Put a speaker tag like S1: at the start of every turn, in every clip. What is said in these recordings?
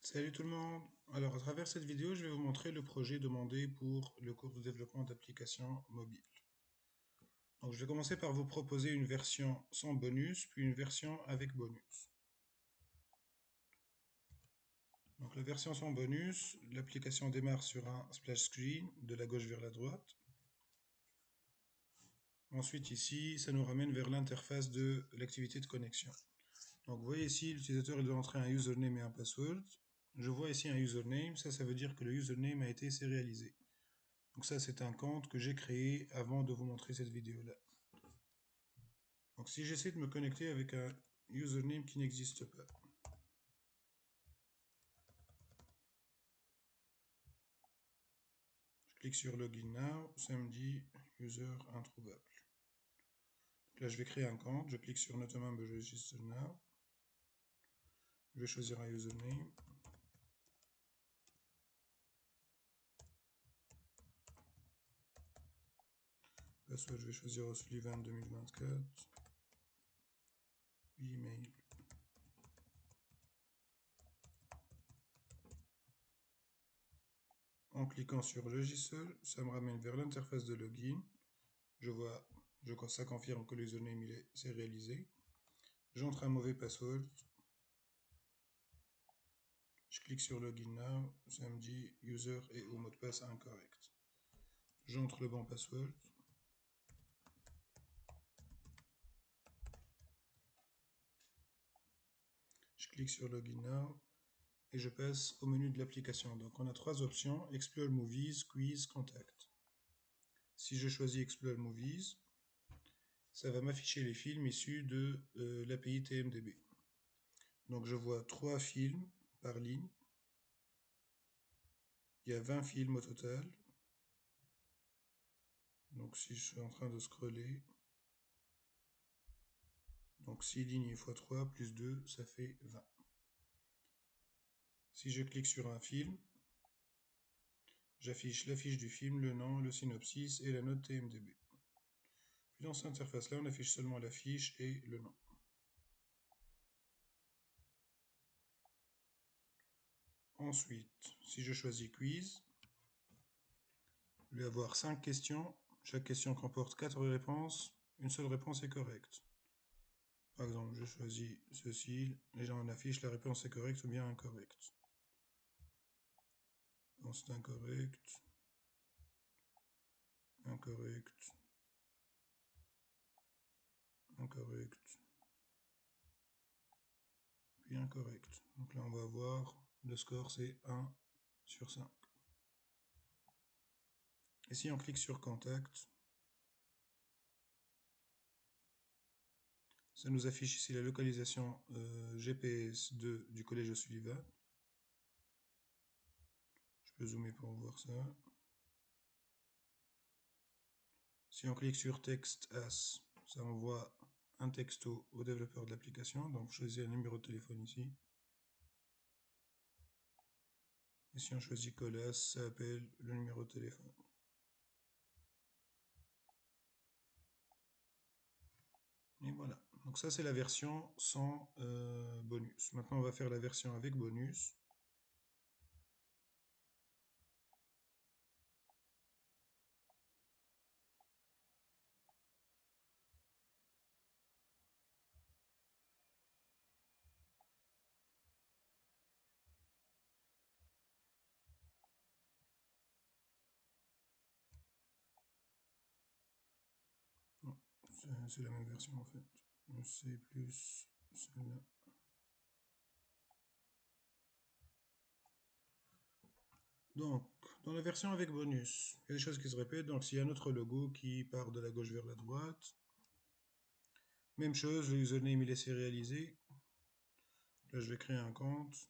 S1: Salut tout le monde! Alors à travers cette vidéo, je vais vous montrer le projet demandé pour le cours de développement d'applications mobiles. Donc je vais commencer par vous proposer une version sans bonus, puis une version avec bonus. Donc la version sans bonus, l'application démarre sur un splash screen de la gauche vers la droite. Ensuite ici, ça nous ramène vers l'interface de l'activité de connexion. Donc vous voyez ici, l'utilisateur il doit entrer un username et un password. Je vois ici un username, ça veut dire que le username a été sérialisé. Donc ça, c'est un compte que j'ai créé avant de vous montrer cette vidéo-là. Donc si j'essaie de me connecter avec un username qui n'existe pas, je clique sur Login Now, ça me dit User introuvable. Donc là, je vais créer un compte, je clique sur Not a member register now, je vais choisir un username, password, je vais choisir O'Sullivan 2024, email. En cliquant sur Register, ça me ramène vers l'interface de login. Ça confirme que l'username s'est réalisé. J'entre un mauvais password. Je clique sur Login Now, ça me dit User et ou mot de passe incorrect. J'entre le bon password. Je clique sur Login Now et je passe au menu de l'application. Donc on a trois options, Explore Movies, Quiz, Contact. Si je choisis Explore Movies, ça va m'afficher les films issus de l'API TMDB. Donc je vois 3 films par ligne. Il y a 20 films au total. Donc si je suis en train de scroller, donc 6 lignes x 3 plus 2, ça fait 20. Si je clique sur un film, j'affiche l'affiche du film, le nom, le synopsis et la note TMDB. Puis dans cette interface-là, on affiche seulement l'affiche et le nom. Ensuite, si je choisis Quiz, je vais avoir 5 questions. Chaque question comporte 4 réponses. Une seule réponse est correcte. Par exemple, je choisis ceci, et j'en affiche la réponse est correcte ou bien incorrecte. Bon, c'est incorrect, incorrect, incorrect, puis incorrect. Donc là, on va voir, le score c'est 1 sur 5. Et si on clique sur Contact, ça nous affiche ici la localisation GPS du collège O'Sullivan. Je peux zoomer pour voir ça. Si on clique sur Text As, ça envoie un texto au développeur de l'application. Donc vous choisissez un numéro de téléphone ici. Et si on choisit Colas, ça appelle le numéro de téléphone. Et voilà. Donc ça c'est la version sans bonus. Maintenant on va faire la version avec bonus. Non, c'est la même version en fait. C'est plus celle-là. Donc, dans la version avec bonus, il y a des choses qui se répètent. Donc, s'il y a un autre logo qui part de la gauche vers la droite, même chose, le username il est sérialisé. Là, je vais créer un compte.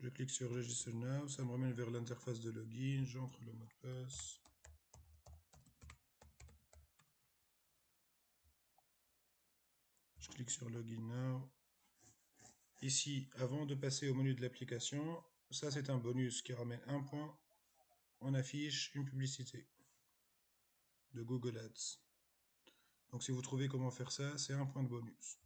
S1: Je clique sur Register Now, ça me ramène vers l'interface de login, j'entre le mot de passe. Je clique sur Login Now. Ici, avant de passer au menu de l'application, ça c'est un bonus qui ramène un point. On affiche une publicité de Google Ads. Donc si vous trouvez comment faire ça, c'est un point de bonus.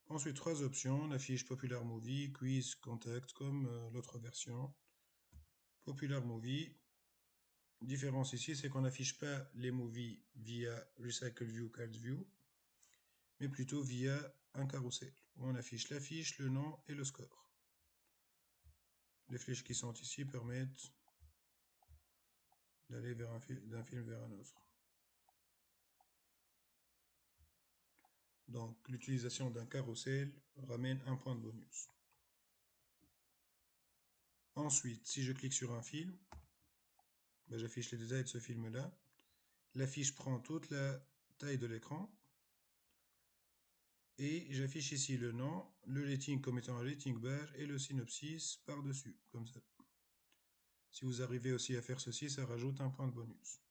S1: Ensuite, trois options. On affiche Popular Movie, Quiz, Contact, comme l'autre version. Popular Movie. Différence ici, c'est qu'on n'affiche pas les movies via Recycle View, Card View, mais plutôt via un carrousel, où on affiche l'affiche, le nom et le score. Les flèches qui sont ici permettent d'aller d'un film vers un autre. Donc l'utilisation d'un carrousel ramène un point de bonus. Ensuite, si je clique sur un film, j'affiche les détails de ce film-là. L'affiche prend toute la taille de l'écran. Et j'affiche ici le nom, le rating comme étant un rating bar et le synopsis par-dessus, comme ça. Si vous arrivez aussi à faire ceci, ça rajoute un point de bonus.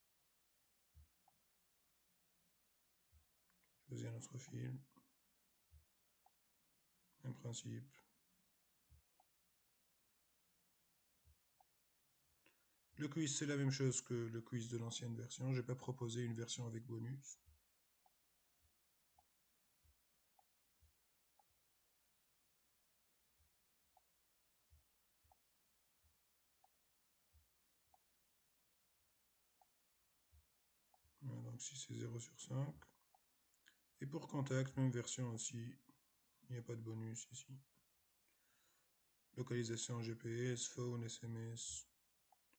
S1: Choisis un autre film. Même principe. Le quiz, c'est la même chose que le quiz de l'ancienne version. Je n'ai pas proposé une version avec bonus. Voilà, donc si c'est 0 sur 5. Et pour contact, même version aussi. Il n'y a pas de bonus ici. Localisation GPS, phone, SMS.